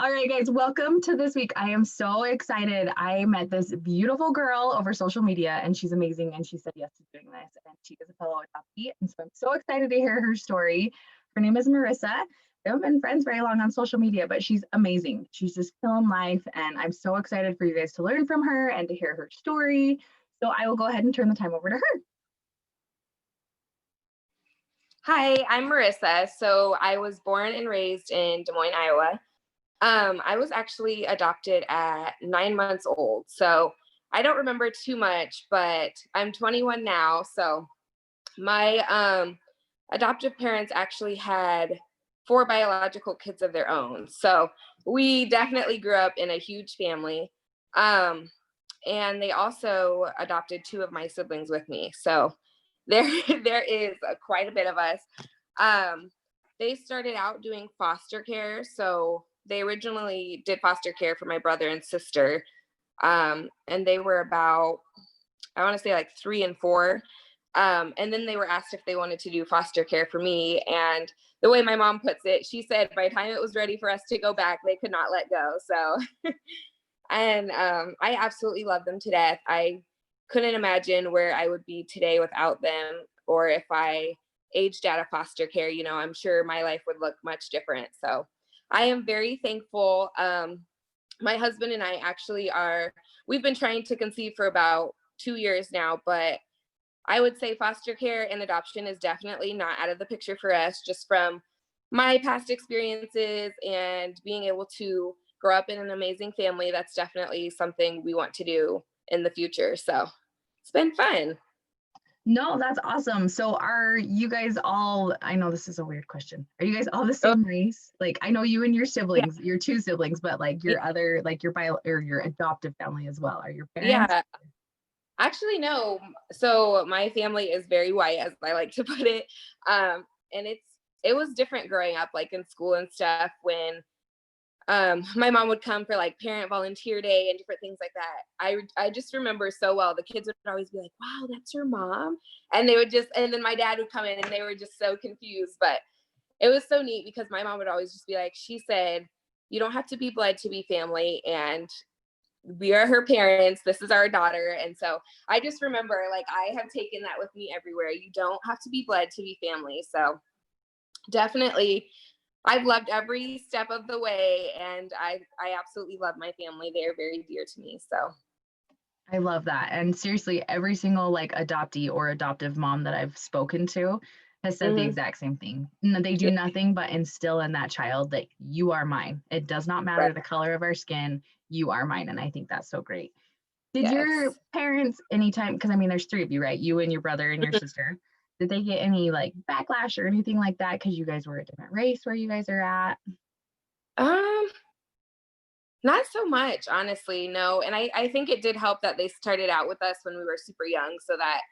All right, guys, welcome to this week. I am so excited. I met this beautiful girl over social media, and she's amazing. And she said yes to doing this, and she is a fellow adoptee. And so I'm so excited to hear her story. Her name is Marissa. We haven't been friends very long on social media, but she's amazing. She's just killing life, and I'm so excited for you guys to learn from her and to hear her story. So I will go ahead and turn the time over to her. Hi, I'm Marissa. So I was born and raised in Des Moines, Iowa. I was actually adopted at 9 months old. So I don't remember too much, but I'm 21 now. So my adoptive parents actually had 4 biological kids of their own. So we definitely grew up in a huge family. And they also adopted 2 of my siblings with me. So there is quite a bit of us. They started out doing foster care. So they originally did foster care for my brother and sister. And they were about, I want to say like 3 and 4. And then they were asked if they wanted to do foster care for me. And the way my mom puts it, she said by the time it was ready for us to go back, they could not let go. So, and I absolutely love them to death. I couldn't imagine where I would be today without them, or if I aged out of foster care, I'm sure my life would look much different. So I am very thankful. My husband and I actually we've been trying to conceive for about 2 years now, but I would say foster care and adoption is definitely not out of the picture for us, just from my past experiences and being able to grow up in an amazing family. That's definitely something we want to do in the future. So it's been fun. No, that's awesome. So are you guys all, I know this is a weird question. Are you guys all the same race? Like, I know you and your siblings, your 2 siblings, but like your other, like your bio or your adoptive family as well. Are your parents? Yeah. Actually, no. So my family is very white, as I like to put it. And it was different growing up, like in school and stuff, when my mom would come for like parent volunteer day and different things like that. I just remember so well. The kids would always be like, "Wow, that's your mom," and and then my dad would come in and they were just so confused. But it was so neat because my mom would always just be like, she said, "You don't have to be blood to be family," and we are her parents. This is our daughter. And so I just remember, like, I have taken that with me everywhere. You don't have to be blood to be family. So definitely, I've loved every step of the way, and I absolutely love my family. They're very dear to me. So I love that. And seriously, every single like adoptee or adoptive mom that I've spoken to has said the exact same thing. They do nothing but instill in that child that you are mine. It does not matter the color of our skin, you are mine. And I think that's so great. Did your parents anytime, because I mean, there's 3 of you, right? You and your brother and your sister. Did they get any like backlash or anything like that because you guys were a different race where you guys are at? Not so much, honestly, no. And I think it did help that they started out with us when we were super young, so that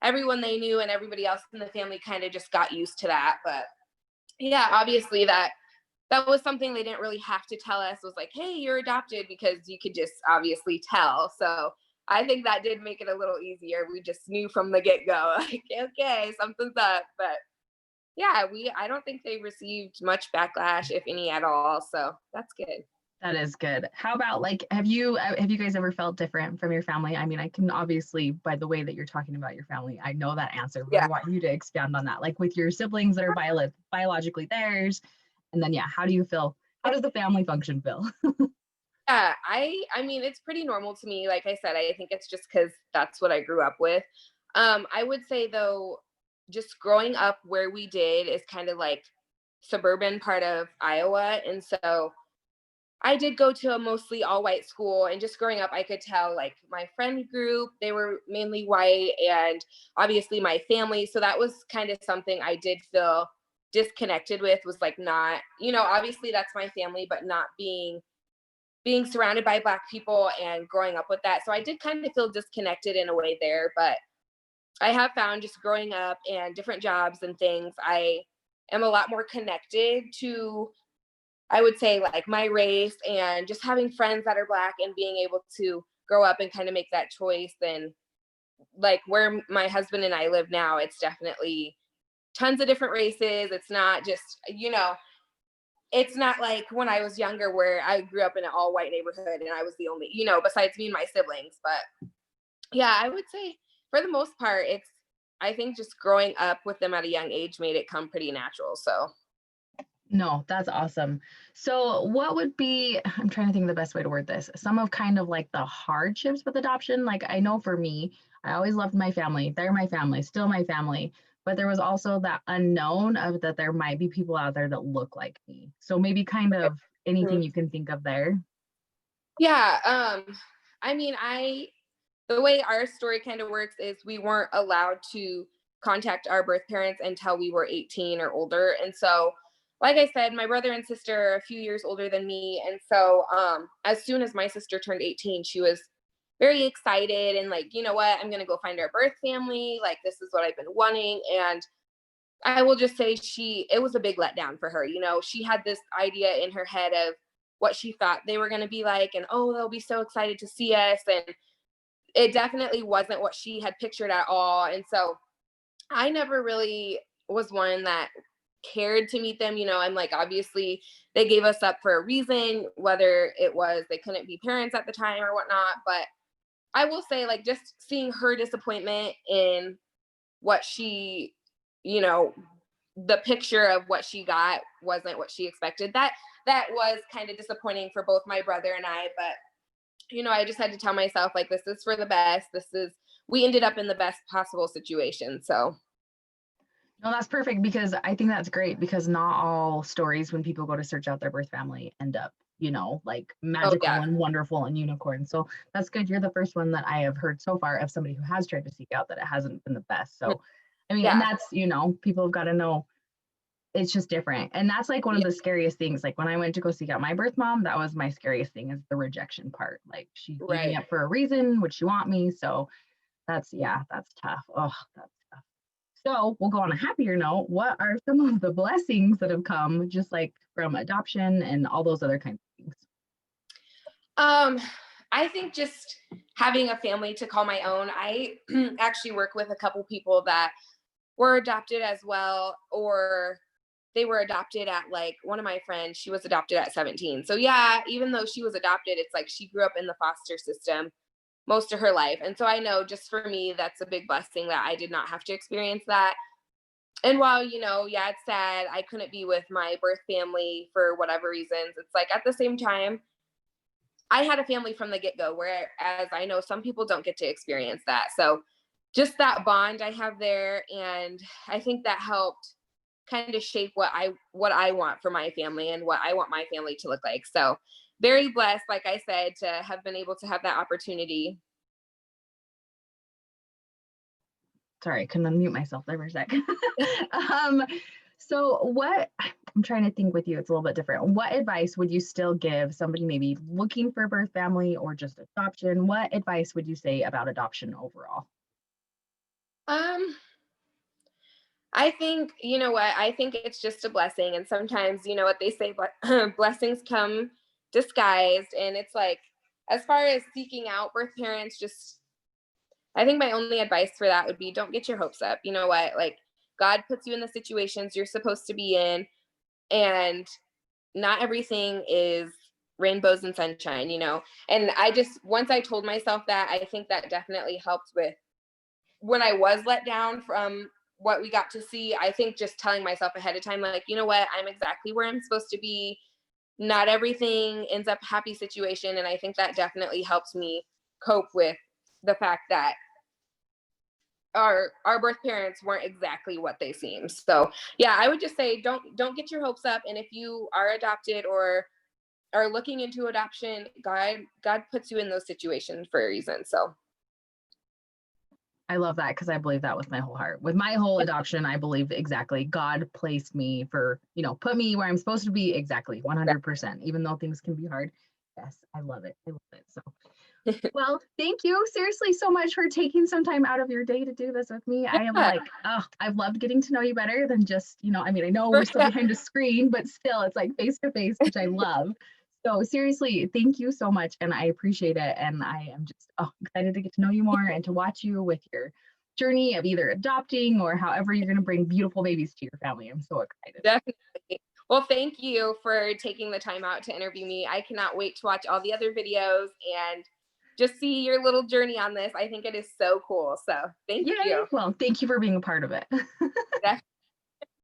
everyone they knew and everybody else in the family kind of just got used to that. But yeah, obviously that was something they didn't really have to tell us, was like, "Hey, you're adopted," because you could just obviously tell. So I think that did make it a little easier. We just knew from the get-go, like, okay, something's up. But yeah, I don't think they received much backlash, if any at all. So that's good. That is good. How about like, have you guys ever felt different from your family? I mean, I can obviously, by the way that you're talking about your family, I know that answer, but I want you to expand on that. Like with your siblings that are biologically theirs, and then how do you feel? How does the family function feel? Yeah, I mean, it's pretty normal to me. Like I said, I think it's just because that's what I grew up with. I would say though, just growing up where we did is kind of like suburban part of Iowa, and so I did go to a mostly all white school, and just growing up, I could tell like my friend group, they were mainly white, and obviously my family. So that was kind of something I did feel disconnected with, was like, not, obviously that's my family, but not being surrounded by Black people and growing up with that. So I did kind of feel disconnected in a way there. But I have found, just growing up and different jobs and things, I am a lot more connected to, I would say, like my race, and just having friends that are Black and being able to grow up and kind of make that choice. Than like where my husband and I live now, it's definitely tons of different races. It's not just, it's not like when I was younger where I grew up in an all white neighborhood and I was the only, besides me and my siblings. But yeah, I would say for the most part, I think just growing up with them at a young age made it come pretty natural. So, No, that's awesome. So what would be, I'm trying to think of the best way to word this, some of kind of like the hardships with adoption? Like I know for me, I always loved my family. They're my family, still my family. But there was also that unknown of that there might be people out there that look like me. So maybe kind of anything mhm. you can think of there. Yeah. I mean, the way our story kind of works is we weren't allowed to contact our birth parents until we were 18 or older. And so, like I said, my brother and sister are a few years older than me. And so, as soon as my sister turned 18, she was very excited and like, you know what, I'm going to go find our birth family. Like, this is what I've been wanting. And I will just say it was a big letdown for her. She had this idea in her head of what she thought they were going to be like, and oh, they'll be so excited to see us. And it definitely wasn't what she had pictured at all. And so I never really was one that cared to meet them. I'm like, obviously they gave us up for a reason, whether it was they couldn't be parents at the time or whatnot. But I will say, like, just seeing her disappointment in what you know, the picture of what she got wasn't what she expected. That was kind of disappointing for both my brother and I. But I just had to tell myself, like, this is for the best. We ended up in the best possible situation. So, No, that's perfect because I think that's great because not all stories when people go to search out their birth family end up, like oh, magical yeah. and wonderful and unicorn. So that's good. You're the first one that I have heard so far of somebody who has tried to seek out that it hasn't been the best. So, I mean, and Yeah. that's, people have got to know it's just different. And that's like one of Yeah. the scariest things. Like when I went to go seek out my birth mom, that was my scariest thing is the rejection part. Like she gave me Right. up for a reason. Would she want me? So yeah, that's tough. Oh, that's tough. So we'll go on a happier note. What are some of the blessings that have come just like from adoption and all those other kinds of things? Um, I think just having a family to call my own. I actually work with a couple people that were adopted as well, or they were adopted at, like, one of my friends, she was adopted at 17. So yeah, even though she was adopted, it's like she grew up in the foster system most of her life. And so I know just for me, that's a big blessing that I did not have to experience that. And while, yeah, it's sad, I couldn't be with my birth family for whatever reasons. It's like at the same time, I had a family from the get go, whereas I know some people don't get to experience that. So just that bond I have there, and I think that helped kind of shape what I want for my family and what I want my family to look like. So very blessed, like I said, to have been able to have that opportunity. Sorry, I couldn't unmute myself there for a sec. um, so what I'm trying to think with you, it's a little bit different. What advice would you still give somebody maybe looking for a birth family or just adoption? What advice would you say about adoption overall? Um, I think, you know what, I think it's just a blessing. And sometimes, you know what they say, but blessings come disguised. And it's like, as far as seeking out birth parents, just, I think my only advice for that would be don't get your hopes up. You know what? Like, God puts you in the situations you're supposed to be in, and not everything is rainbows and sunshine. And once I told myself that, I think that definitely helped with when I was let down from what we got to see. I think just telling myself ahead of time, like, you know what, I'm exactly where I'm supposed to be. Not everything ends up happy situation. And I think that definitely helps me cope with the fact that our birth parents weren't exactly what they seem. So yeah, I would just say don't get your hopes up. And if you are adopted or are looking into adoption, God puts you in those situations for a reason. So I love that because I believe that with my whole heart. With my whole adoption, I believe exactly God placed me for, put me where I'm supposed to be exactly 100%, even though things can be hard. Yes, I love it. I love it. So, well, thank you seriously so much for taking some time out of your day to do this with me. I am yeah, like, oh, I've loved getting to know you better than just, I mean, I know for we're still sure. behind a screen, but still it's like face to face, which I love. So seriously, thank you so much. And I appreciate it. And I am just excited to get to know you more and to watch you with your journey of either adopting or however you're going to bring beautiful babies to your family. I'm so excited. Definitely. Well, thank you for taking the time out to interview me. I cannot wait to watch all the other videos and just see your little journey on this. I think it is so cool. So thank Yay. you. Well, thank you for being a part of it.